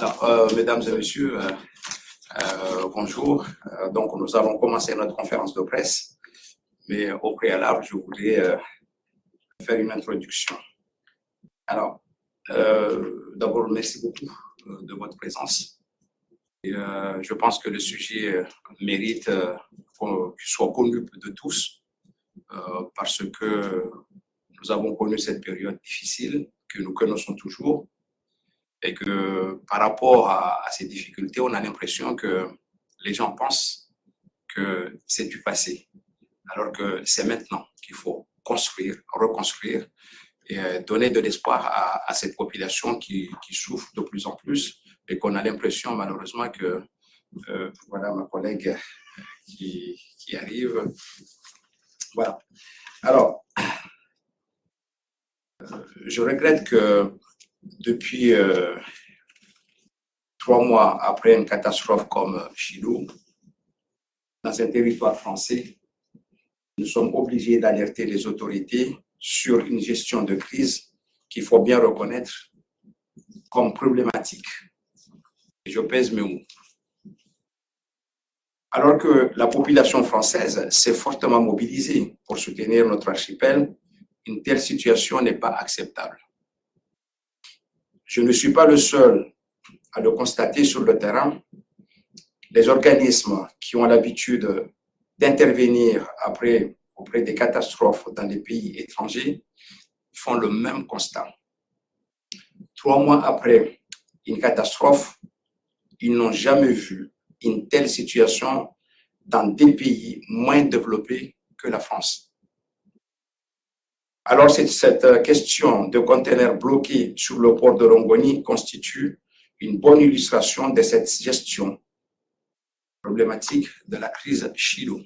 Alors, mesdames et messieurs, bonjour. Donc, nous allons commencer notre conférence de presse, mais au préalable, je voudrais faire une introduction. Alors, d'abord, merci beaucoup de votre présence. Et, je pense que le sujet mérite qu'il soit connu de tous, parce que nous avons connu cette période difficile que nous connaissons toujours, et que par rapport à ces difficultés, on a l'impression que les gens pensent que c'est du passé, alors que c'est maintenant qu'il faut construire, reconstruire et donner de l'espoir à cette population qui souffre de plus en plus et qu'on a l'impression malheureusement que, voilà ma collègue qui arrive. Voilà. Alors, je regrette que depuis 3 mois après une catastrophe comme Chido, dans un territoire français, nous sommes obligés d'alerter les autorités sur une gestion de crise qu'il faut bien reconnaître comme problématique. Et je pèse mes mots. Alors que la population française s'est fortement mobilisée pour soutenir notre archipel, une telle situation n'est pas acceptable. Je ne suis pas le seul à le constater sur le terrain. Les organismes qui ont l'habitude d'intervenir auprès des catastrophes dans les pays étrangers font le même constat. 3 mois après une catastrophe, ils n'ont jamais vu une telle situation dans des pays moins développés que la France. Alors, cette question de conteneurs bloqués sur le port de Longoni constitue une bonne illustration de cette gestion problématique de la crise Chido.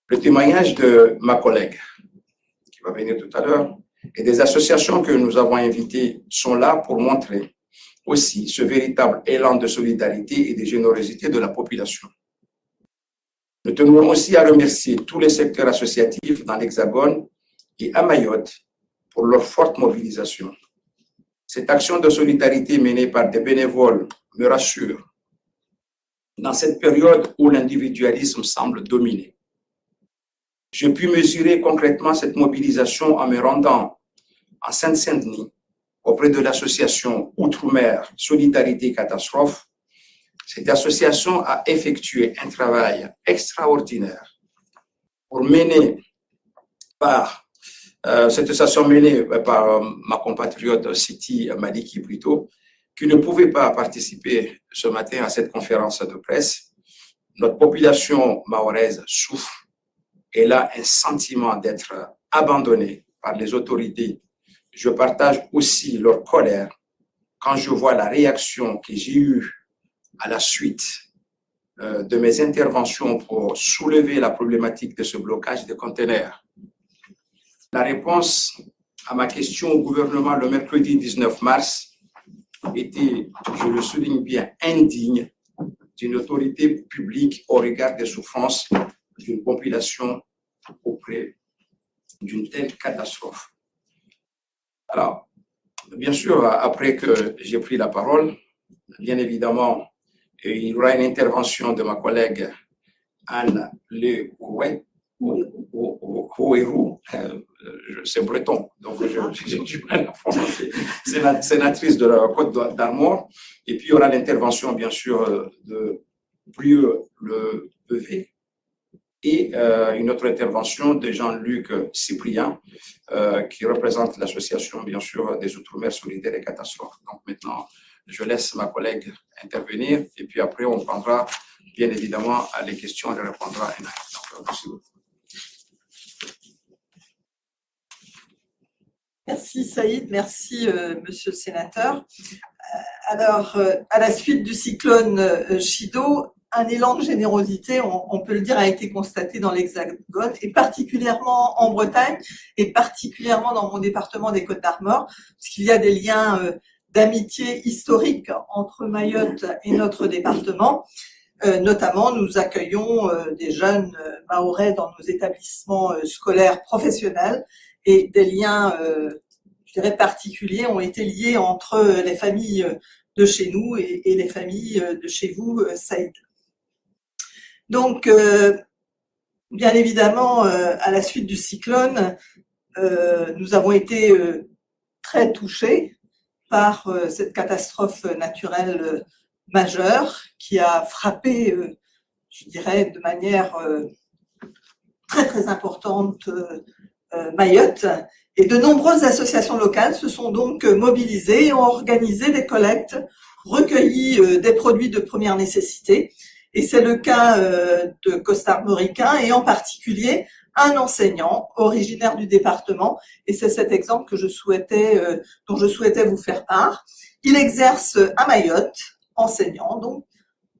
Le témoignage de ma collègue, qui va venir tout à l'heure, et des associations que nous avons invitées sont là pour montrer aussi ce véritable élan de solidarité et de générosité de la population. Nous tenons aussi à remercier tous les secteurs associatifs dans l'Hexagone et à Mayotte pour leur forte mobilisation. Cette action de solidarité menée par des bénévoles me rassure dans cette période où l'individualisme semble dominer. J'ai pu mesurer concrètement cette mobilisation en me rendant en Seine-Saint-Denis auprès de l'association Outre-mer Solidarité Catastrophe. Cette association a effectué un travail extraordinaire pour mener cette association menée par ma compatriote Siti Maliki plutôt, qui ne pouvait pas participer ce matin à cette conférence de presse. Notre population mahoraise souffre. Elle a un sentiment d'être abandonnée par les autorités. Je partage aussi leur colère quand je vois la réaction que j'ai eue à la suite de mes interventions pour soulever la problématique de ce blocage des conteneurs. La réponse à ma question au gouvernement le mercredi 19 mars était, je le souligne bien, indigne d'une autorité publique au regard des souffrances d'une population auprès d'une telle catastrophe. Alors, bien sûr, après que j'ai pris la parole, bien évidemment, il y aura une intervention de ma collègue Anne Lehouerou, c'est breton, donc j'ai du mal à prononcer, c'est la sénatrice de la Côte d'Armor, et puis il y aura l'intervention, bien sûr, de Brieux Le Bevé, et une autre intervention de Jean-Luc Cyprien, qui représente l'association, bien sûr, des Outre-mer solidaires et catastrophes. Donc maintenant, je laisse ma collègue intervenir, et puis après, on prendra, bien évidemment, les questions et répondra à une. Merci beaucoup. Merci Saïd, merci Monsieur le Sénateur. Alors, à la suite du cyclone Chido, un élan de générosité, on peut le dire, a été constaté dans l'Hexagone et particulièrement en Bretagne et particulièrement dans mon département des Côtes-d'Armor, puisqu'il y a des liens d'amitié historique entre Mayotte et notre département. Notamment, nous accueillons des jeunes mahorais dans nos établissements scolaires professionnels et des liens, je dirais, particuliers ont été liés entre les familles de chez nous et les familles de chez vous, Saïd. Donc, bien évidemment, à la suite du cyclone, nous avons été très touchés par cette catastrophe naturelle majeure qui a frappé, je dirais, de manière très très importante Mayotte. Et de nombreuses associations locales se sont donc mobilisées et ont organisé des collectes, recueilli des produits de première nécessité. Et c'est le cas de Costarmoricain et en particulier un enseignant originaire du département. Et c'est cet exemple que dont je souhaitais vous faire part. Il exerce à Mayotte, enseignant, donc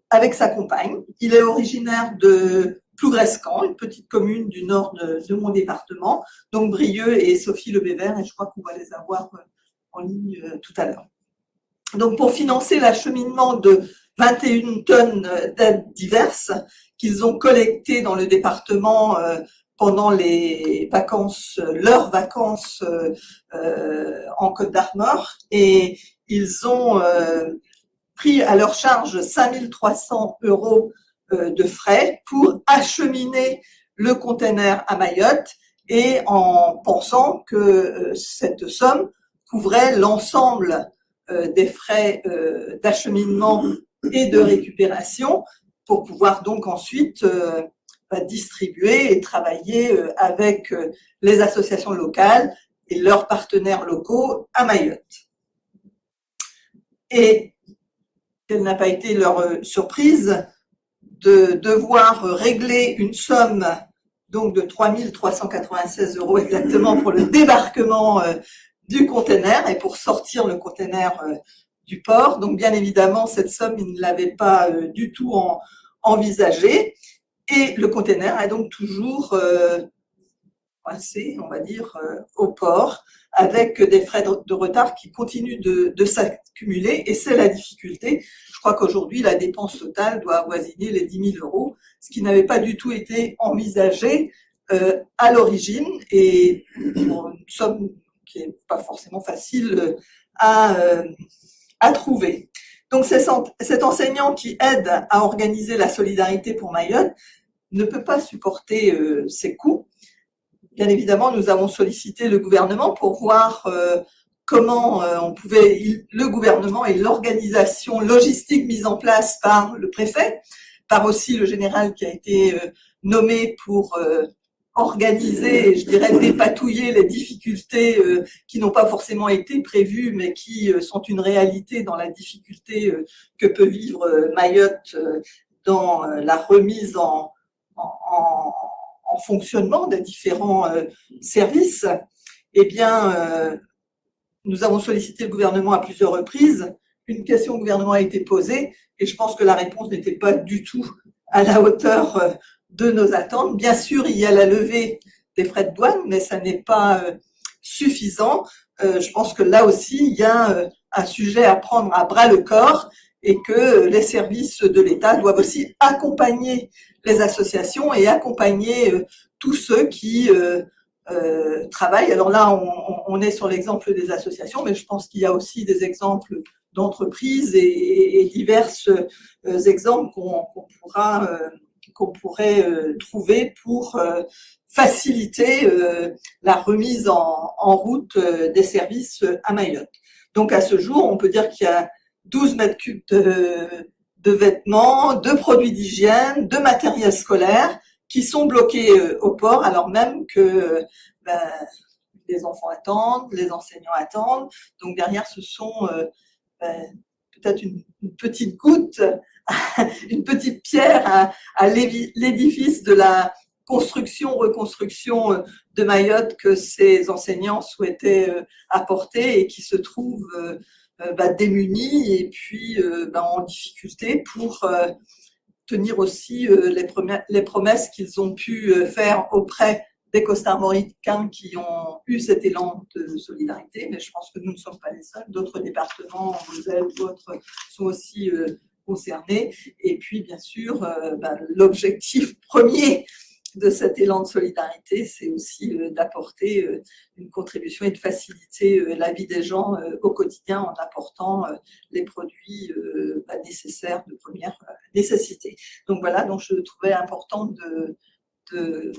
avec sa compagne. Il est originaire de Plougrescan, une petite commune du nord de mon département, donc Brieux et Sophie Lebévert, et je crois qu'on va les avoir en ligne tout à l'heure. Donc pour financer l'acheminement de 21 tonnes d'aides diverses qu'ils ont collectées dans le département pendant leurs vacances en Côte d'Armor, et ils ont pris à leur charge 5 300 € de frais pour acheminer le container à Mayotte, et en pensant que cette somme couvrait l'ensemble des frais d'acheminement et de récupération pour pouvoir donc ensuite distribuer et travailler avec les associations locales et leurs partenaires locaux à Mayotte. Et quelle n'a pas été leur surprise de devoir régler une somme donc de 3 396 € exactement pour le débarquement du container et pour sortir le container du port. Donc bien évidemment, cette somme, ils ne l'avaient pas du tout envisagée. Et le container est donc toujours coincé, on va dire, au port, avec des frais de retard qui continuent de s'accumuler. Et c'est la difficulté. Je crois qu'aujourd'hui, la dépense totale doit avoisiner les 10 000 €, ce qui n'avait pas du tout été envisagé à l'origine, et pour une somme qui n'est pas forcément facile à trouver. Donc cet enseignant qui aide à organiser la solidarité pour Mayotte ne peut pas supporter ces coûts. Bien évidemment, nous avons sollicité le gouvernement pour voir comment le gouvernement et l'organisation logistique mise en place par le préfet, par aussi le général qui a été nommé pour organiser, je dirais, dépatouiller les difficultés qui n'ont pas forcément été prévues, mais qui sont une réalité dans la difficulté que peut vivre Mayotte dans la remise en fonctionnement des différents services. Eh bien, nous avons sollicité le gouvernement à plusieurs reprises. Une question au gouvernement a été posée et je pense que la réponse n'était pas du tout à la hauteur de nos attentes. Bien sûr, il y a la levée des frais de douane, mais ça n'est pas suffisant. Je pense que là aussi, il y a un sujet à prendre à bras le corps et que les services de l'État doivent aussi accompagner les associations et accompagner tous ceux qui travaillent. Alors là, on est sur l'exemple des associations, mais je pense qu'il y a aussi des exemples d'entreprises et divers exemples qu'on pourrait trouver pour faciliter la remise en route des services à Mayotte. Donc à ce jour, on peut dire qu'il y a 12 mètres cubes de vêtements, de produits d'hygiène, de matériel scolaire qui sont bloqués au port, alors même que les enfants attendent, les enseignants attendent. Donc derrière, ce sont peut-être une petite goutte, une petite pierre à l'édifice de la reconstruction de Mayotte que ces enseignants souhaitaient apporter et qui se trouvent démunis et puis en difficulté pour tenir aussi les promesses qu'ils ont pu faire auprès des Costarmoricains qui ont eu cet élan de solidarité. Mais je pense que nous ne sommes pas les seuls. D'autres départements, Moselle, d'autres sont aussi concernés. Et puis, bien sûr, l'objectif premier de cet élan de solidarité, c'est aussi d'apporter une contribution et de faciliter la vie des gens au quotidien en apportant les produits nécessaires de première nécessité. Donc voilà, donc je trouvais important de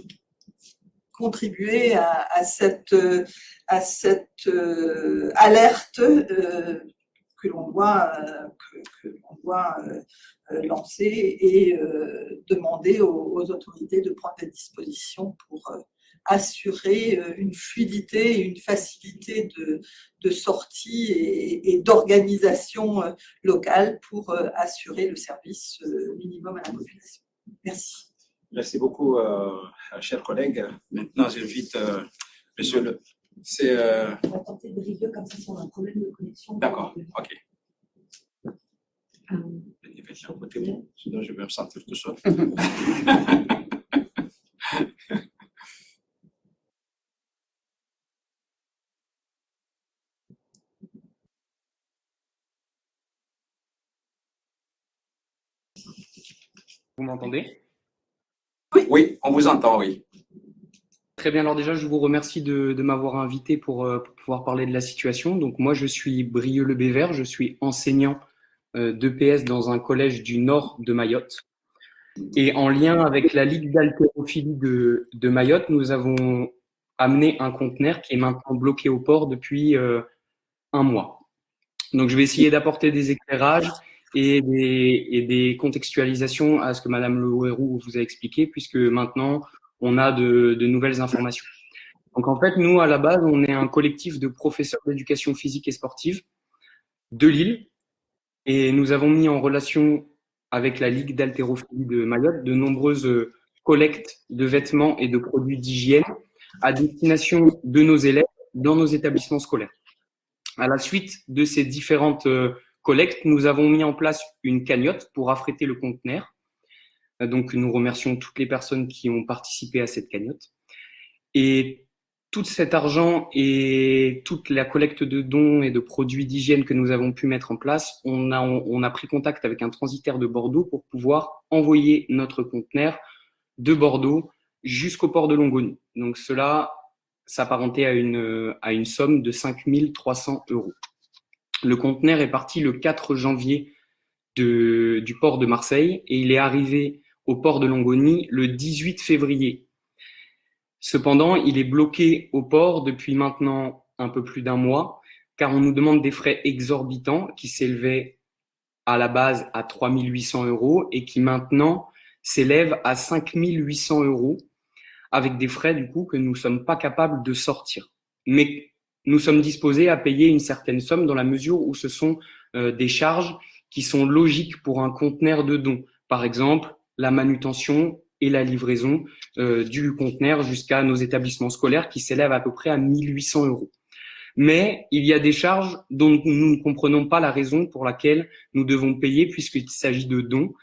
contribuer à cette alerte que l'on doit lancer et demander aux autorités de prendre des dispositions pour assurer une fluidité et une facilité de sortie et d'organisation locale pour assurer le service minimum à la population. Merci. Merci beaucoup, chers collègues. Maintenant, j'invite monsieur le... On va tenter de régler comme ça si on a un problème de connexion. D'accord, ok. Sinon, je vais me sentir tout seul. Vous m'entendez? Oui, on vous entend, oui. Très bien, alors déjà, je vous remercie de m'avoir invité pour pouvoir parler de la situation. Donc moi, je suis Brieux-le-Bévert, je suis enseignant d'EPS dans un collège du nord de Mayotte. Et en lien avec la Ligue d'haltérophilie de Mayotte, nous avons amené un conteneur qui est maintenant bloqué au port depuis un mois. Donc je vais essayer d'apporter des éclairages et des contextualisations à ce que Madame Le Houerou vous a expliqué, puisque maintenant, on a de nouvelles informations. Donc en fait, nous, à la base, on est un collectif de professeurs d'éducation physique et sportive de Lille, et nous avons mis en relation avec la Ligue d'haltérophilie de Mayotte de nombreuses collectes de vêtements et de produits d'hygiène à destination de nos élèves dans nos établissements scolaires. À la suite de ces différentes collectes, nous avons mis en place une cagnotte pour affréter le conteneur. Donc, nous remercions toutes les personnes qui ont participé à cette cagnotte. Et tout cet argent et toute la collecte de dons et de produits d'hygiène que nous avons pu mettre en place, on a pris contact avec un transitaire de Bordeaux pour pouvoir envoyer notre conteneur de Bordeaux jusqu'au port de Longoni. Donc, cela s'apparentait à une somme de 5 300 €. Le conteneur est parti le 4 janvier du port de Marseille et il est arrivé au port de Longoni le 18 février. Cependant, il est bloqué au port depuis maintenant un peu plus d'un mois, car on nous demande des frais exorbitants qui s'élevaient à la base à 3 800 € et qui maintenant s'élèvent à 5 800 €, avec des frais du coup que nous ne sommes pas capables de sortir. Mais nous sommes disposés à payer une certaine somme dans la mesure où ce sont des charges qui sont logiques pour un conteneur de dons. Par exemple, la manutention et la livraison du conteneur jusqu'à nos établissements scolaires qui s'élèvent à peu près à 1 800 €. Mais il y a des charges dont nous ne comprenons pas la raison pour laquelle nous devons payer puisqu'il s'agit de dons,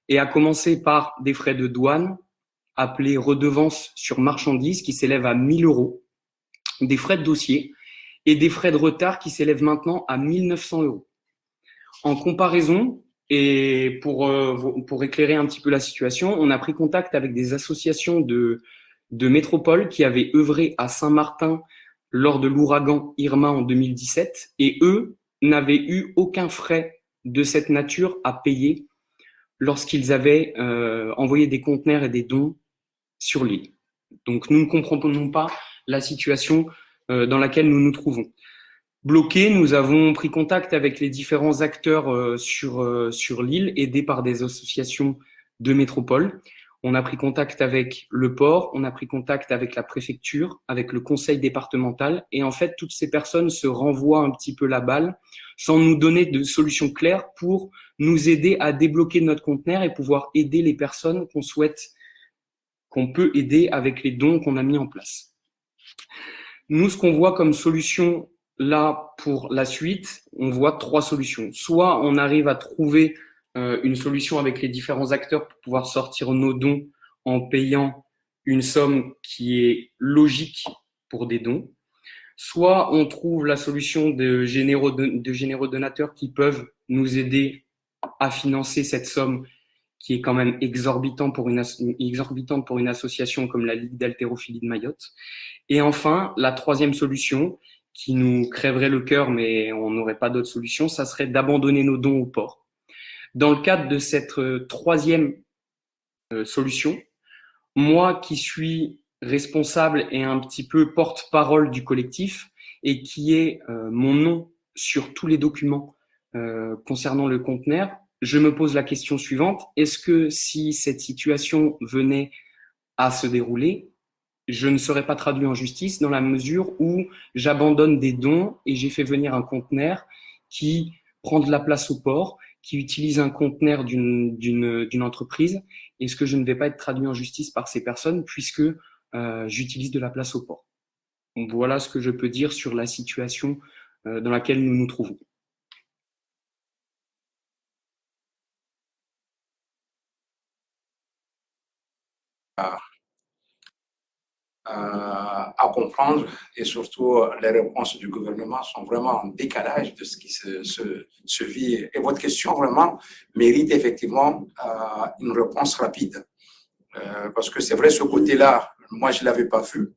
et à commencer par des frais de douane appelés redevances sur marchandises qui s'élèvent à 1 000 €, des frais de dossier et des frais de retard qui s'élèvent maintenant à 1 900 €. En comparaison, et pour éclairer un petit peu la situation, on a pris contact avec des associations de métropole qui avaient œuvré à Saint-Martin lors de l'ouragan Irma en 2017, et eux n'avaient eu aucun frais de cette nature à payer lorsqu'ils avaient envoyé des conteneurs et des dons sur l'île. Donc nous ne comprenons pas la situation dans laquelle nous nous trouvons. Bloqués, nous avons pris contact avec les différents acteurs sur l'île, aidés par des associations de métropole. On a pris contact avec le port, on a pris contact avec la préfecture, avec le conseil départemental, et en fait, toutes ces personnes se renvoient un petit peu la balle sans nous donner de solutions claires pour nous aider à débloquer notre conteneur et pouvoir aider les personnes qu'on peut aider avec les dons qu'on a mis en place. Nous, ce qu'on voit comme solution là pour la suite, on voit 3 solutions. Soit on arrive à trouver une solution avec les différents acteurs pour pouvoir sortir nos dons en payant une somme qui est logique pour des dons. Soit on trouve la solution de généreux donateurs qui peuvent nous aider à financer cette somme qui est quand même exorbitante pour une association comme la Ligue d'haltérophilie de Mayotte. Et enfin, la troisième solution, qui nous crèverait le cœur, mais on n'aurait pas d'autre solution, ça serait d'abandonner nos dons au port. Dans le cadre de cette troisième solution, moi qui suis responsable et un petit peu porte-parole du collectif et qui ai mon nom sur tous les documents concernant le conteneur, je me pose la question suivante. Est-ce que si cette situation venait à se dérouler, je ne serais pas traduit en justice dans la mesure où j'abandonne des dons et j'ai fait venir un conteneur qui prend de la place au port, qui utilise un conteneur d'une entreprise. Est-ce que je ne vais pas être traduit en justice par ces personnes puisque j'utilise de la place au port? Donc, voilà ce que je peux dire sur la situation dans laquelle nous nous trouvons. À comprendre et surtout les réponses du gouvernement sont vraiment en décalage de ce qui se vit. Et votre question vraiment mérite effectivement une réponse rapide. Parce que c'est vrai, ce côté-là, moi je ne l'avais pas vu,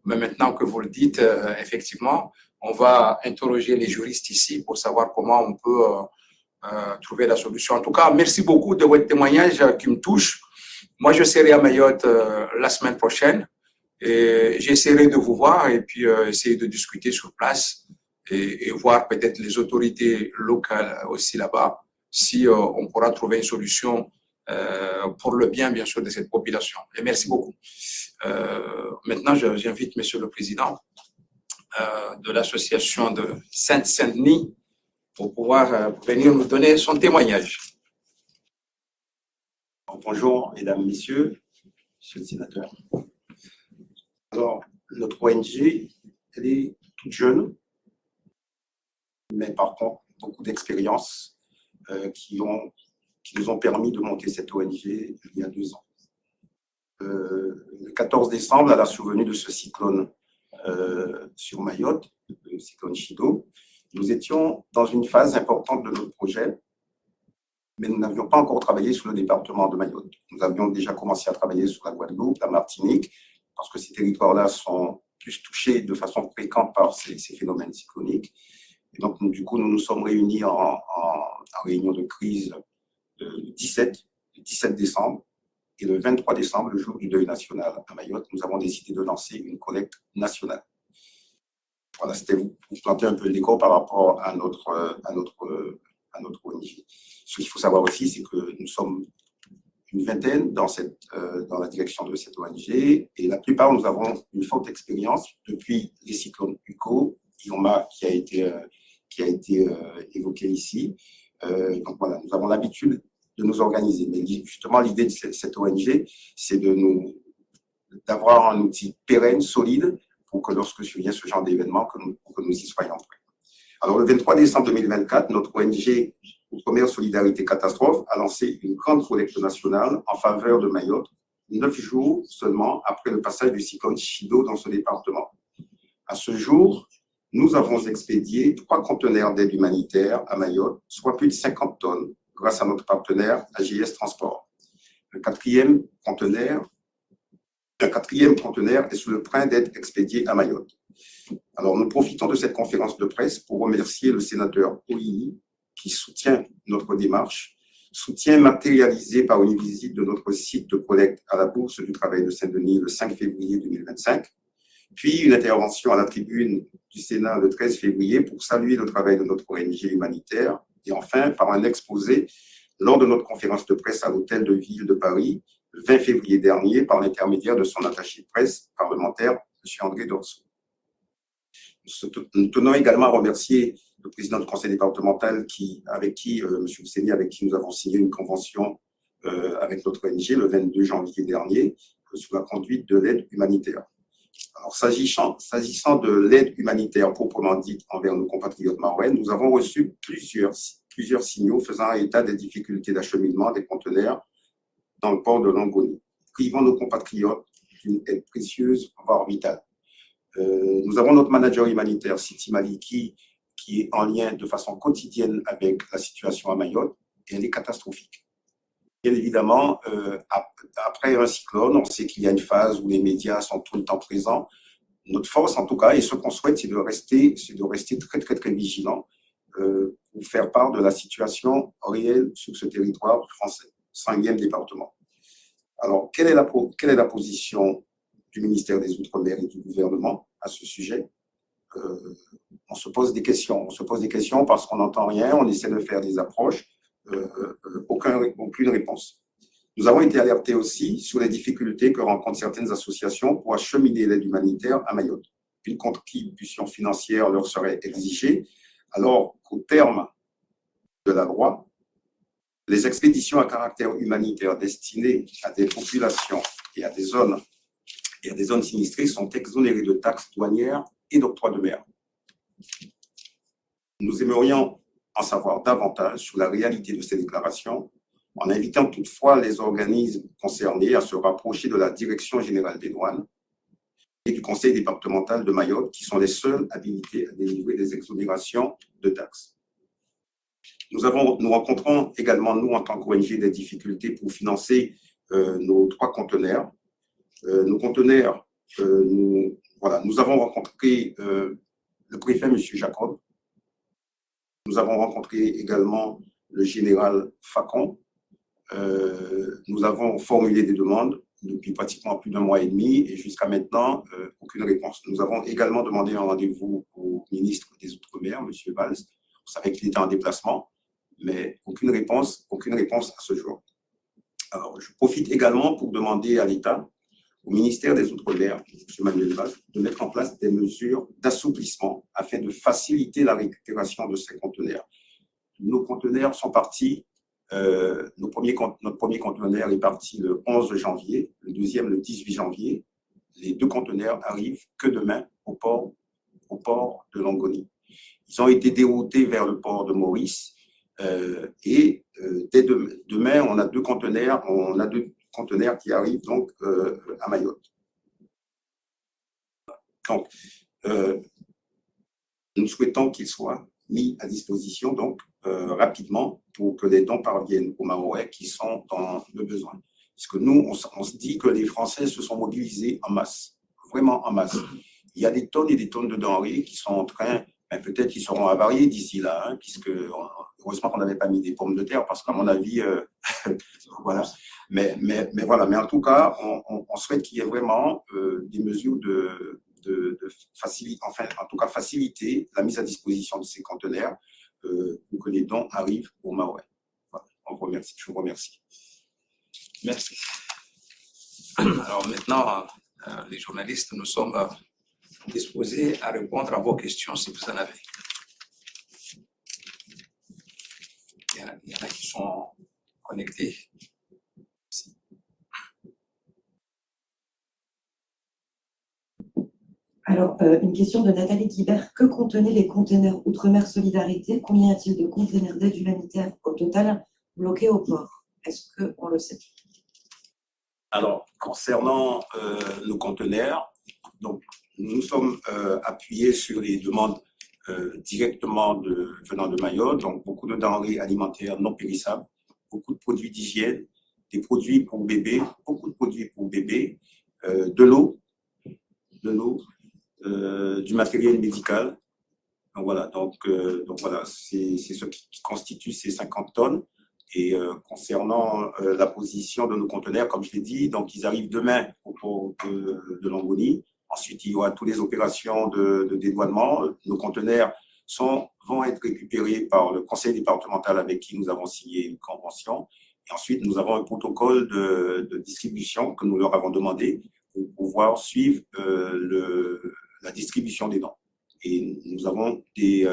mais maintenant que vous le dites, effectivement, on va interroger les juristes ici pour savoir comment on peut trouver la solution. En tout cas, merci beaucoup de votre témoignage qui me touche. Moi, je serai à Mayotte la semaine prochaine. Et j'essaierai de vous voir et puis essayer de discuter sur place et voir peut-être les autorités locales aussi là-bas si on pourra trouver une solution pour le bien sûr, de cette population. Et merci beaucoup. Maintenant, j'invite Monsieur le Président de l'association de Saint-Denis pour pouvoir venir nous donner son témoignage. Bonjour, mesdames, messieurs, monsieur le sénateur. Alors, notre ONG, elle est toute jeune, mais par contre, beaucoup d'expériences qui nous ont permis de monter cette ONG il y a 2 ans. Le 14 décembre, à la survenue de ce cyclone sur Mayotte, le cyclone Chido, nous étions dans une phase importante de notre projet, mais nous n'avions pas encore travaillé sur le département de Mayotte. Nous avions déjà commencé à travailler sur la Guadeloupe, la Martinique, parce que ces territoires-là sont plus touchés de façon fréquente par ces phénomènes cycloniques. Et donc, du coup, nous nous sommes réunis en réunion de crise le 17 décembre. Et le 23 décembre, le jour du deuil national à Mayotte, nous avons décidé de lancer une collecte nationale. Voilà, c'était vous planter un peu le décor par rapport à notre ONG. Ce qu'il faut savoir aussi, c'est que nous sommes une vingtaine dans la direction de cette ONG et la plupart, nous avons une forte expérience depuis les cyclones Hugo, Irma qui a été évoqué ici. Donc voilà, nous avons l'habitude de nous organiser. Mais justement, l'idée de cette ONG, c'est d'avoir un outil pérenne, solide, pour que lorsque survient ce genre d'événement, que nous y soyons prêts. Alors, le 23 décembre 2024, notre ONG Outre-mer Solidarité Catastrophe a lancé une grande collecte nationale en faveur de Mayotte, 9 jours seulement après le passage du cyclone Chido dans ce département. À ce jour, nous avons expédié 3 conteneurs d'aide humanitaire à Mayotte, soit plus de 50 tonnes, grâce à notre partenaire AGS Transport. Un quatrième conteneur est sous le train d'être expédié à Mayotte. Alors, nous profitons de cette conférence de presse pour remercier le sénateur Oili qui soutient notre démarche, soutien matérialisé par une visite de notre site de collecte à la Bourse du Travail de Saint-Denis le 5 février 2025, puis une intervention à la tribune du Sénat le 13 février pour saluer le travail de notre ONG humanitaire, et enfin par un exposé lors de notre conférence de presse à l'Hôtel de Ville de Paris le 20 février dernier par l'intermédiaire de son attaché de presse parlementaire, M. André Dorso. Nous tenons également à remercier le président du conseil départemental avec qui nous avons signé une convention avec notre ONG le 22 janvier dernier sous la conduite de l'aide humanitaire. Alors, s'agissant de l'aide humanitaire proprement dite envers nos compatriotes mahorais, nous avons reçu plusieurs signaux faisant état des difficultés d'acheminement des conteneurs dans le port de Longoni, privant nos compatriotes d'une aide précieuse, voire vitale. Nous avons notre manager humanitaire, Siti Maliki, qui est en lien de façon quotidienne avec la situation à Mayotte, et elle est catastrophique. Bien évidemment, après un cyclone, on sait qu'il y a une phase où les médias sont tout le temps présents. Notre force, en tout cas, et ce qu'on souhaite, c'est de rester très, très, très vigilant pour faire part de la situation réelle sur ce territoire français, 5e département. Alors, quelle est la position du ministère des Outre-mer et du gouvernement à ce sujet? On se pose des questions. On se pose des questions parce qu'on n'entend rien, on essaie de faire des approches, aucune réponse. Nous avons été alertés aussi sur les difficultés que rencontrent certaines associations pour acheminer l'aide humanitaire à Mayotte. Une contribution financière leur serait exigée, alors qu'au terme de la loi, les expéditions à caractère humanitaire destinées à des populations et à des zones sinistrées sont exonérées de taxes douanières et d'octroi de mer. Nous aimerions en savoir davantage sur la réalité de ces déclarations, en invitant toutefois les organismes concernés à se rapprocher de la Direction générale des douanes et du Conseil départemental de Mayotte, qui sont les seuls habilités à délivrer des exonérations de taxes. Nous rencontrons également, nous, en tant qu'ONG, des difficultés pour financer nos 3 conteneurs. Nos conteneurs, nous avons rencontré le préfet, M. Jacob. Nous avons rencontré également le général Facon. Nous avons formulé des demandes depuis pratiquement plus d'1 mois et demi et jusqu'à maintenant, aucune réponse. Nous avons également demandé un rendez-vous au ministre des Outre-mer, M. Valls. On savait qu'il était en déplacement, mais aucune réponse à ce jour. Alors, je profite également pour demander à l'État, au ministère des Outre-mer, M. Manuel Valls, de mettre en place des mesures d'assouplissement afin de faciliter la récupération de ces conteneurs. Nos conteneurs sont partis. Notre premier conteneur est parti le 11 janvier, le deuxième le 18 janvier. Les 2 conteneurs arrivent que demain au port de Longoni. Ils ont été déroutés vers le port de Maurice et dès demain, on a 2 conteneurs qui arrivent donc à Mayotte. Donc, nous souhaitons qu'ils soient mis à disposition donc rapidement pour que les dons parviennent aux Mahorais qui sont dans le besoin. Parce que nous, on se dit que les Français se sont mobilisés en masse, vraiment en masse. Il y a des tonnes et des tonnes de denrées qui sont en train, peut-être qu'ils seront avariés d'ici là, hein, puisque heureusement qu'on n'avait pas mis des pommes de terre, parce qu'à mon avis, voilà. Mais voilà. Mais en tout cas, on souhaite qu'il y ait vraiment des mesures faciliter la mise à disposition de ces conteneurs pour que les dons arrivent aux Mahorais. Voilà. Je vous remercie. Merci. Alors maintenant, les journalistes, nous sommes disposés à répondre à vos questions si vous en avez. Il y en a qui sont connectés. Merci. Alors, une question de Nathalie Guibert. Que contenaient les containers Outre-mer Solidarité? Combien y a-t-il de containers d'aide humanitaire au total bloqués au port? Est-ce qu'on le sait? Alors, concernant nos conteneurs, donc, nous sommes appuyés sur les demandes directement venant de Mayotte, donc beaucoup de denrées alimentaires non périssables, beaucoup de produits d'hygiène, des produits pour bébés, beaucoup de produits pour bébés, de l'eau, du matériel médical. Donc voilà, c'est ce qui constitue ces 50 tonnes. Et concernant la position de nos conteneurs, comme je l'ai dit, donc ils arrivent demain au port de Longoni. Ensuite, il y aura toutes les opérations de dédouanement. Nos conteneurs vont être récupérés par le conseil départemental avec qui nous avons signé une convention. Et ensuite, nous avons un protocole de distribution que nous leur avons demandé pour pouvoir suivre la distribution des dons. Et nous avons des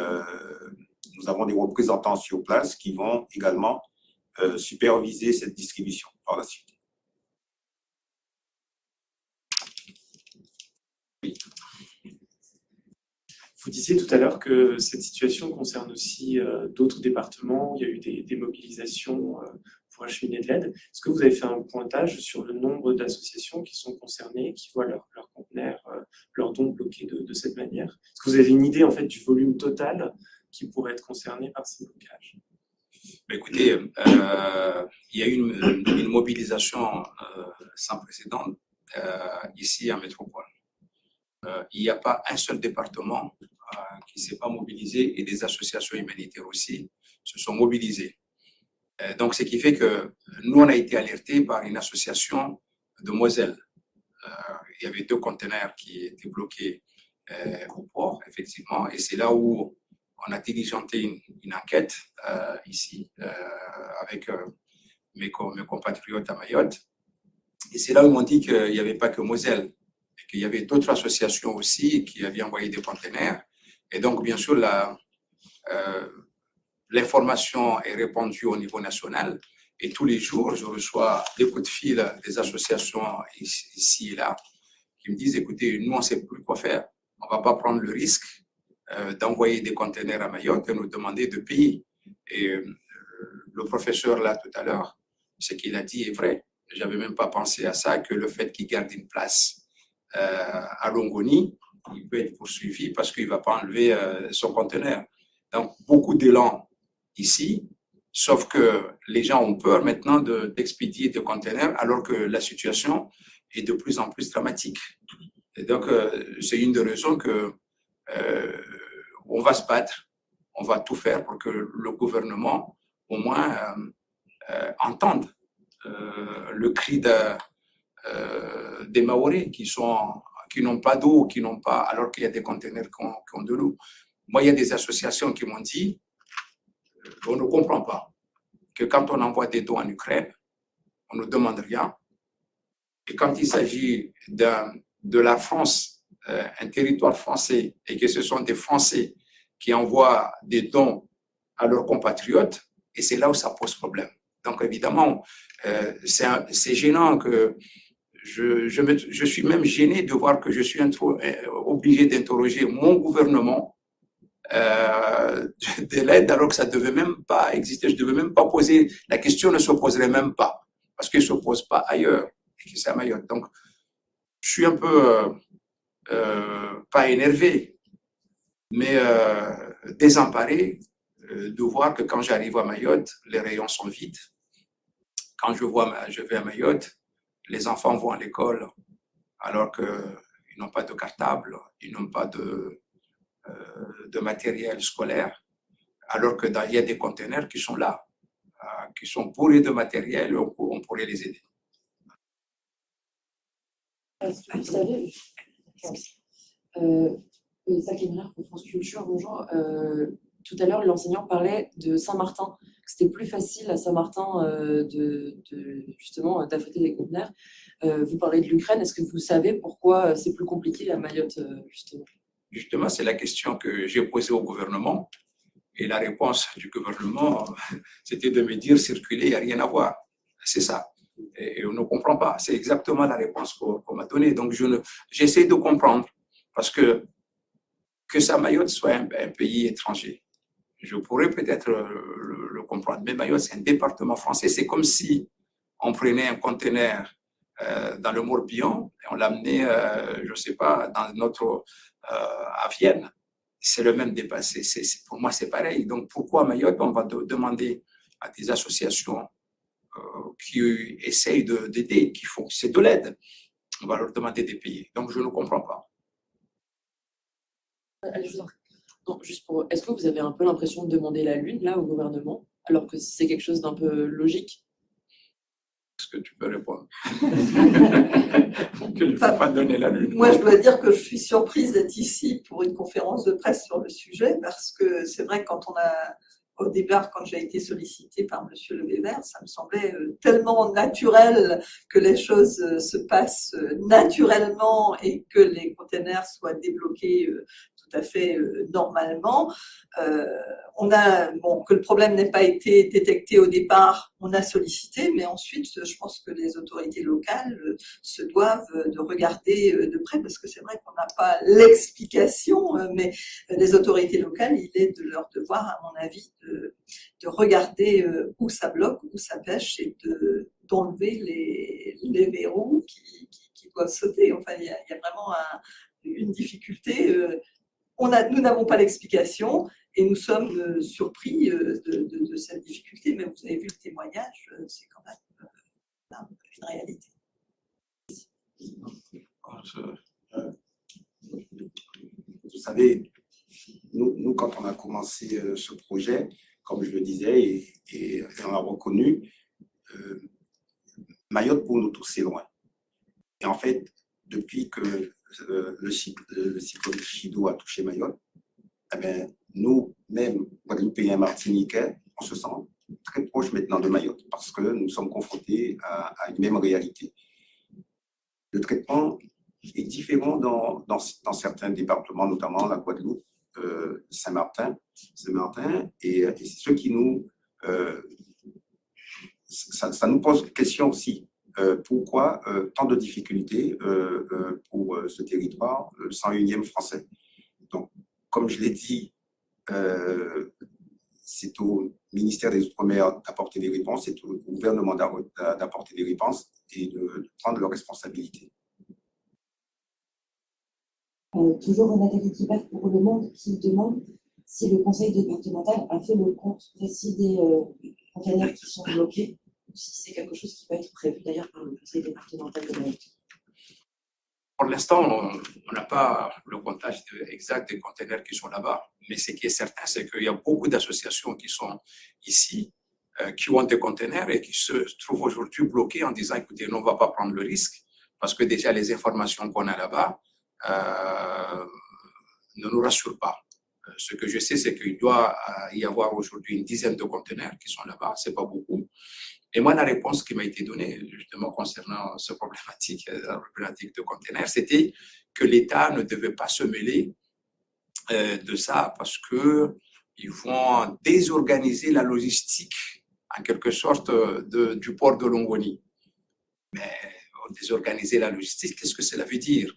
représentants sur place qui vont également superviser cette distribution par la suite. Vous disiez tout à l'heure que cette situation concerne aussi d'autres départements. Il y a eu des mobilisations pour acheminer de l'aide. Est-ce que vous avez fait un pointage sur le nombre d'associations qui sont concernées, qui voient leurs conteneurs, leurs dons bloqués de cette manière? Est-ce que vous avez une idée en fait du volume total qui pourrait être concerné par ces blocages? Écoutez, il y a eu une mobilisation sans précédent ici en métropole. Il n'y a pas un seul département qui ne s'est pas mobilisé et des associations humanitaires aussi se sont mobilisées. Donc, ce qui fait que nous, on a été alertés par une association de Moselle. Il y avait 2 conteneurs qui étaient bloqués au port, effectivement, et c'est là où on a diligenté une enquête ici avec mes compatriotes à Mayotte. Et c'est là où ils m'ont dit qu'il n'y avait pas que Moselle, et qu'il y avait d'autres associations aussi qui avaient envoyé des conteneurs. Et donc, bien sûr, l'information est répandue au niveau national. Et tous les jours, je reçois des coups de fil des associations ici et là qui me disent, écoutez, nous, on ne sait plus quoi faire. On ne va pas prendre le risque d'envoyer des conteneurs à Mayotte et nous demander de payer. Et le professeur, là, tout à l'heure, ce qu'il a dit est vrai. Je n'avais même pas pensé à ça, que le fait qu'il garde une place à Longoni, il peut être poursuivi parce qu'il ne va pas enlever son conteneur. Donc, beaucoup d'élan ici, sauf que les gens ont peur maintenant d'expédier des conteneurs alors que la situation est de plus en plus dramatique. Et donc, c'est une des raisons que on va se battre, on va tout faire pour que le gouvernement, au moins, entende le cri des Maoris qui n'ont pas d'eau, alors qu'il y a des conteneurs qui ont de l'eau. Moi, il y a des associations qui m'ont dit, on ne comprend pas que quand on envoie des dons en Ukraine, on ne demande rien. Et quand il s'agit de la France, un territoire français, et que ce sont des Français qui envoient des dons à leurs compatriotes, et c'est là où ça pose problème. Donc, évidemment, c'est gênant que je suis même gêné de voir que je suis obligé d'interroger mon gouvernement de l'aide alors que ça ne devait même pas exister. Je ne devais même pas poser, la question ne se poserait même pas parce qu'elle ne se pose pas ailleurs et que c'est à Mayotte. Donc, je suis un peu, pas énervé, mais désemparé de voir que quand j'arrive à Mayotte, les rayons sont vides. Quand je vais à Mayotte, les enfants vont à l'école alors qu'ils n'ont pas de cartable, ils n'ont pas de matériel scolaire, alors qu'il y a des conteneurs qui sont là, qui sont bourrés de matériel, on pourrait les aider. Vous savez, Isaac Emelar pour France Culture, bonjour. Tout à l'heure, l'enseignant parlait de Saint-Martin, que c'était plus facile à Saint-Martin justement d'affréter des conteneurs. Vous parlez de l'Ukraine, est-ce que vous savez pourquoi c'est plus compliqué à Mayotte, justement? Justement, c'est la question que j'ai posée au gouvernement. Et la réponse du gouvernement, c'était de me dire circuler, il n'y a rien à voir. C'est ça. Et on ne comprend pas. C'est exactement la réponse qu'on m'a donnée. Donc, j'essaie de comprendre parce que ça Mayotte soit un pays étranger, je pourrais peut-être le comprendre. Mais Mayotte, c'est un département français. C'est comme si on prenait un conteneur dans le Morbihan et on l'amenait, je ne sais pas, à Vienne. C'est le même débat. Pour moi, c'est pareil. Donc, pourquoi à Mayotte, on va demander à des associations qui essayent d'aider, qui font, c'est de l'aide, on va leur demander de payer. Donc, je ne comprends pas. Non, juste pour, est-ce que vous avez un peu l'impression de demander la lune, là, au gouvernement, alors que c'est quelque chose d'un peu logique? Est-ce que tu peux répondre? Que ne faut pas donner la lune. Moi, je dois dire que je suis surprise d'être ici pour une conférence de presse sur le sujet, parce que c'est vrai que au départ, quand j'ai été sollicitée par Monsieur Le Bévert, ça me semblait tellement naturel que les choses se passent naturellement et que les containers soient débloqués tout à fait normalement. Que le problème n'ait pas été détecté au départ, on a sollicité, mais ensuite, je pense que les autorités locales se doivent de regarder de près, parce que c'est vrai qu'on n'a pas l'explication, mais les autorités locales, il est de leur devoir, à mon avis, de regarder où ça bloque, où ça pêche, et d'enlever les verrous qui doivent sauter. Enfin, il y a vraiment une difficulté. Nous n'avons pas l'explication, Et nous sommes surpris de cette difficulté, mais vous avez vu le témoignage, c'est quand même une réalité. Vous savez, nous, quand on a commencé ce projet, comme je le disais, et on a reconnu, Mayotte pour nous tous, c'est loin. Et en fait, depuis que le cyclone Chido a touché Mayotte, eh bien, nous, même Guadeloupéens et Martiniquais, on se sent très proche maintenant de Mayotte parce que nous sommes confrontés à une même réalité. Le traitement est différent dans certains départements, notamment la Guadeloupe, Saint-Martin, et c'est ce qui nous... ça nous pose question aussi. Pourquoi tant de difficultés pour ce territoire, le 101e français? Donc, comme je l'ai dit, c'est au ministère des Outre-mer d'apporter des réponses, c'est au gouvernement d'apporter des réponses et de prendre leurs responsabilités. Toujours Nathalie Guibert pour Le Monde qui demande si le conseil départemental a fait le compte précis des containers qui sont bloqués, ou si c'est quelque chose qui peut être prévu d'ailleurs par le conseil départemental de Mayotte. Pour l'instant, on n'a pas le comptage exact des conteneurs qui sont là-bas, mais ce qui est certain, c'est qu'il y a beaucoup d'associations qui sont ici, qui ont des conteneurs et qui se trouvent aujourd'hui bloqués en disant, écoutez, nous, on ne va pas prendre le risque, parce que déjà les informations qu'on a là-bas ne nous rassurent pas. Ce que je sais, c'est qu'il doit y avoir aujourd'hui une dizaine de conteneurs qui sont là-bas, ce n'est pas beaucoup. Et moi, la réponse qui m'a été donnée, justement, concernant la problématique de conteneurs, c'était que l'État ne devait pas se mêler de ça parce qu'ils vont désorganiser la logistique, en quelque sorte, du port de Longoni. Mais désorganiser la logistique, qu'est-ce que cela veut dire?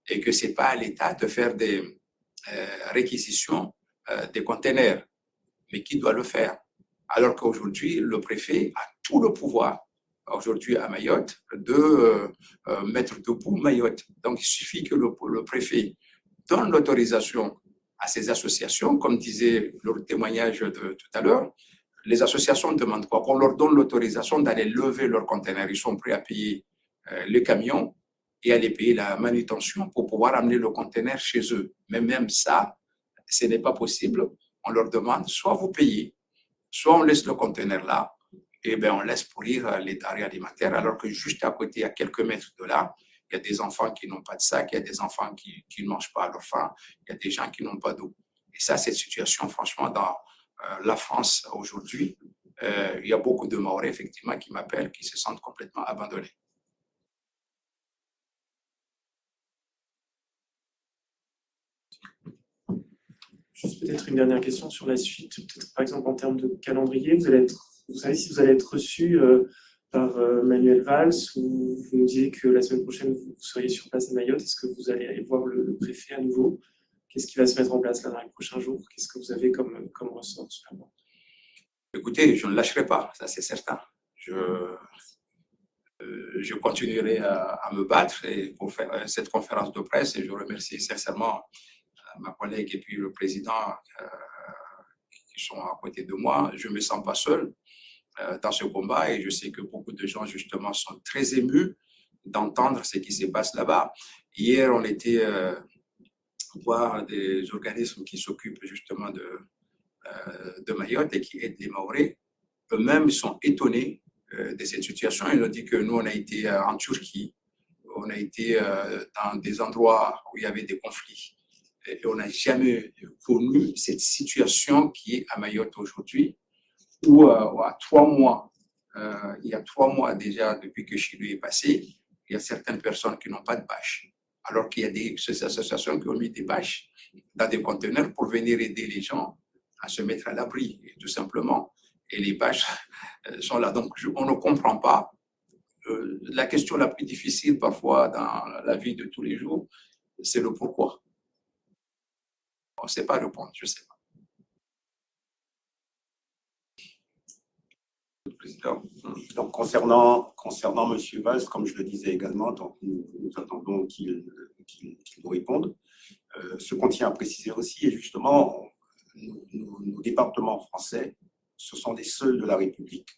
Et que ce n'est pas à l'État de faire des réquisitions des conteneurs, mais qui doit le faire? Alors qu'aujourd'hui, le préfet a tout le pouvoir, aujourd'hui à Mayotte, de mettre debout Mayotte. Donc, il suffit que le préfet donne l'autorisation à ces associations, comme disait le témoignage de tout à l'heure. Les associations demandent quoi? Qu'on leur donne l'autorisation d'aller lever leurs conteneurs. Ils sont prêts à payer les camions et à les payer la manutention pour pouvoir amener le conteneur chez eux. Mais même ça, ce n'est pas possible. On leur demande, soit vous payez, soit on laisse le conteneur là, et bien on laisse pourrir les denrées alimentaires, alors que juste à côté, à quelques mètres de là, il y a des enfants qui n'ont pas de sac, il y a des enfants qui ne mangent pas à leur faim, il y a des gens qui n'ont pas d'eau. Et ça, cette situation, franchement, dans la France aujourd'hui, il y a beaucoup de Mahorais, effectivement, qui m'appellent, qui se sentent complètement abandonnés. Juste peut-être une dernière question sur la suite, peut-être par exemple en termes de calendrier, vous savez si vous allez être reçu par Manuel Valls, ou vous nous disiez que la semaine prochaine vous seriez sur place à Mayotte, est-ce que vous allez aller voir le préfet à nouveau? Qu'est-ce qui va se mettre en place là dans les prochains jours? Qu'est-ce que vous avez comme ressort sur la bande? Écoutez, je ne lâcherai pas, ça c'est certain. Je continuerai à me battre pour faire cette conférence de presse et je remercie sincèrement ma collègue et puis le président qui sont à côté de moi. Je ne me sens pas seul dans ce combat et je sais que beaucoup de gens justement sont très émus d'entendre ce qui se passe là-bas. Hier, on était voir des organismes qui s'occupent justement de Mayotte et qui aident les Mahorais. Eux-mêmes sont étonnés de cette situation. Ils ont dit que nous, on a été en Turquie, on a été dans des endroits où il y avait des conflits. Et on n'a jamais connu cette situation qui est à Mayotte aujourd'hui, où à 3 mois, il y a 3 mois déjà, depuis que Chido est passé, il y a certaines personnes qui n'ont pas de bâche, alors qu'il y a des associations qui ont mis des bâches dans des conteneurs pour venir aider les gens à se mettre à l'abri, tout simplement. Et les bâches sont là. Donc, on ne comprend pas. La question la plus difficile parfois dans la vie de tous les jours, c'est le pourquoi. On ne sait pas répondre, je ne sais pas. Président. Donc, concernant M. Valls, comme je le disais également, donc nous attendons qu'il nous réponde. Ce qu'on tient à préciser aussi, et justement, nos départements français, ce sont les seuls de la République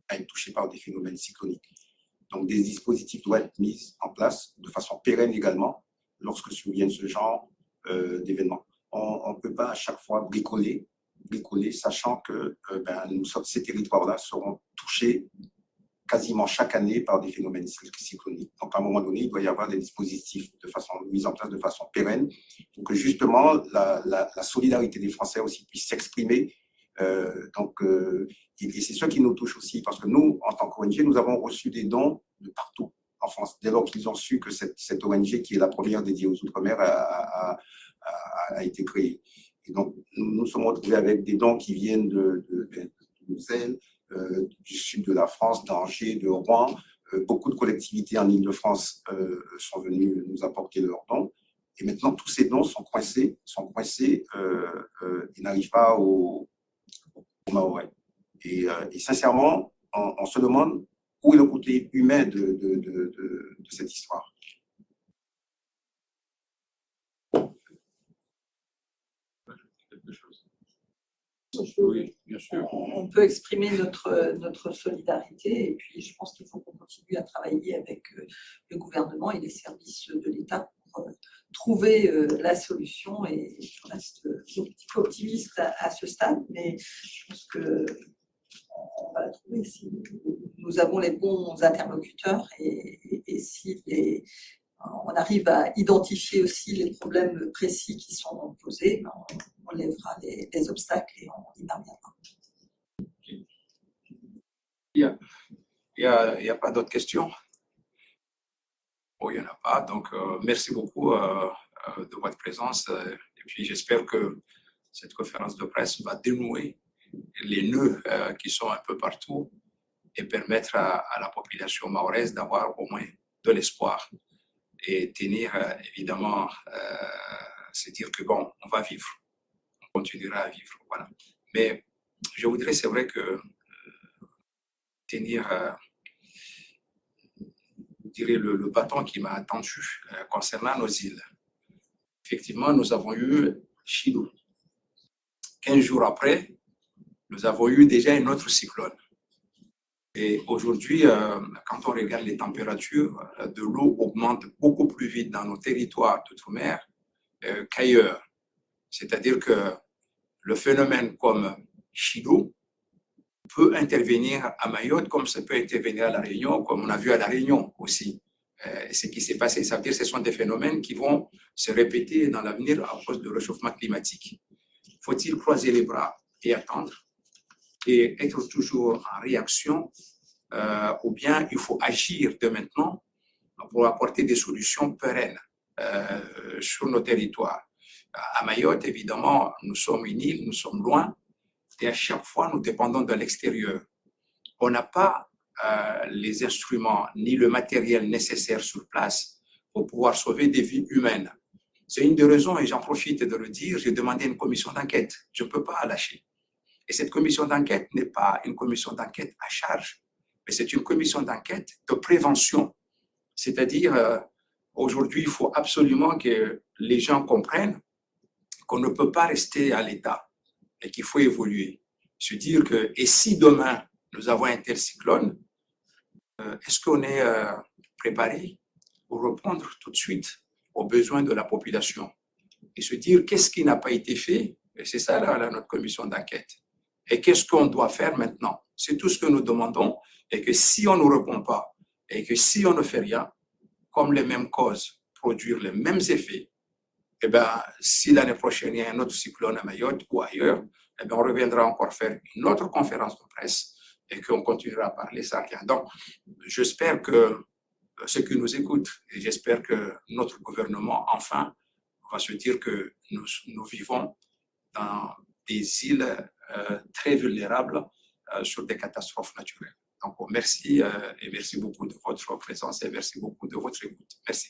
à être touchés par des phénomènes cycloniques. Donc, des dispositifs doivent être mis en place de façon pérenne également lorsque surviennent ce genre d'événements. On ne peut pas à chaque fois bricoler, sachant que ces territoires-là seront touchés quasiment chaque année par des phénomènes cycloniques. Donc, à un moment donné, il doit y avoir des dispositifs mis en place de façon pérenne pour que justement la solidarité des Français aussi puisse s'exprimer. Et c'est ce qui nous touche aussi, parce que nous, en tant qu'ONG, nous avons reçu des dons de partout en France, dès lors qu'ils ont su que cette ONG, qui est la première dédiée aux Outre-mer, a été créée. Et donc, nous nous sommes retrouvés avec des dons qui viennent de Moselle, du sud de la France, d'Angers, de Rouen. Beaucoup de collectivités en Île-de-France sont venues nous apporter leurs dons. Et maintenant, tous ces dons sont coincés, ils n'arrivent pas aux Mahorais. Et sincèrement, on se demande où est le côté humain de cette histoire. Oui, bien sûr. On peut exprimer notre solidarité et puis je pense qu'il faut qu'on continue à travailler avec le gouvernement et les services de l'État pour trouver la solution, et je reste optimiste à ce stade, mais je pense qu'on va la trouver si nous avons les bons interlocuteurs et si on arrive à identifier aussi les problèmes précis qui sont posés, on lèvera les obstacles et on y parviendra. Il n'y a pas d'autres questions? Bon, il n'y en a pas. Donc, merci beaucoup de votre présence. Et puis, j'espère que cette conférence de presse va dénouer les nœuds qui sont un peu partout et permettre à la population mahoraise d'avoir au moins de l'espoir et tenir, évidemment, se dire que bon, on va vivre, on continuera à vivre. Voilà. Mais je voudrais, c'est vrai que tenir, je dirais, le bâton qui m'a attendu concernant nos îles. Effectivement, nous avons eu Chido. 15 jours après, nous avons eu déjà un autre cyclone. Et aujourd'hui, quand on regarde les températures, de l'eau augmente beaucoup plus vite dans nos territoires d'outre-mer qu'ailleurs. C'est-à-dire que le phénomène comme Chido peut intervenir à Mayotte comme ça peut intervenir à La Réunion, comme on a vu à La Réunion aussi. Ce qui s'est passé, ça veut dire que ce sont des phénomènes qui vont se répéter dans l'avenir à cause du réchauffement climatique. Faut-il croiser les bras et attendre et être toujours en réaction ou bien il faut agir de maintenant pour apporter des solutions pérennes sur nos territoires. À Mayotte, évidemment, nous sommes une île, nous sommes loin et à chaque fois, nous dépendons de l'extérieur. On n'a pas les instruments ni le matériel nécessaire sur place pour pouvoir sauver des vies humaines. C'est une des raisons, et j'en profite de le dire, j'ai demandé une commission d'enquête. Je ne peux pas lâcher. Et cette commission d'enquête n'est pas une commission d'enquête à charge, mais c'est une commission d'enquête de prévention. C'est-à-dire, aujourd'hui, il faut absolument que les gens comprennent qu'on ne peut pas rester à l'état et qu'il faut évoluer. Se dire que, et si demain, nous avons un tel cyclone, est-ce qu'on est préparé pour répondre tout de suite aux besoins de la population et se dire qu'est-ce qui n'a pas été fait, et c'est ça là, notre commission d'enquête. Et qu'est-ce qu'on doit faire maintenant? C'est tout ce que nous demandons, et que si on ne répond pas, et que si on ne fait rien, comme les mêmes causes produisent les mêmes effets, eh bien, si l'année prochaine il y a un autre cyclone à Mayotte ou ailleurs, eh bien, on reviendra encore faire une autre conférence de presse et qu'on continuera à parler sans rien. Donc, j'espère que ceux qui nous écoutent, et j'espère que notre gouvernement, enfin, va se dire que nous vivons dans des îles très vulnérables sur des catastrophes naturelles. Donc, merci et merci beaucoup de votre présence et merci beaucoup de votre écoute. Merci.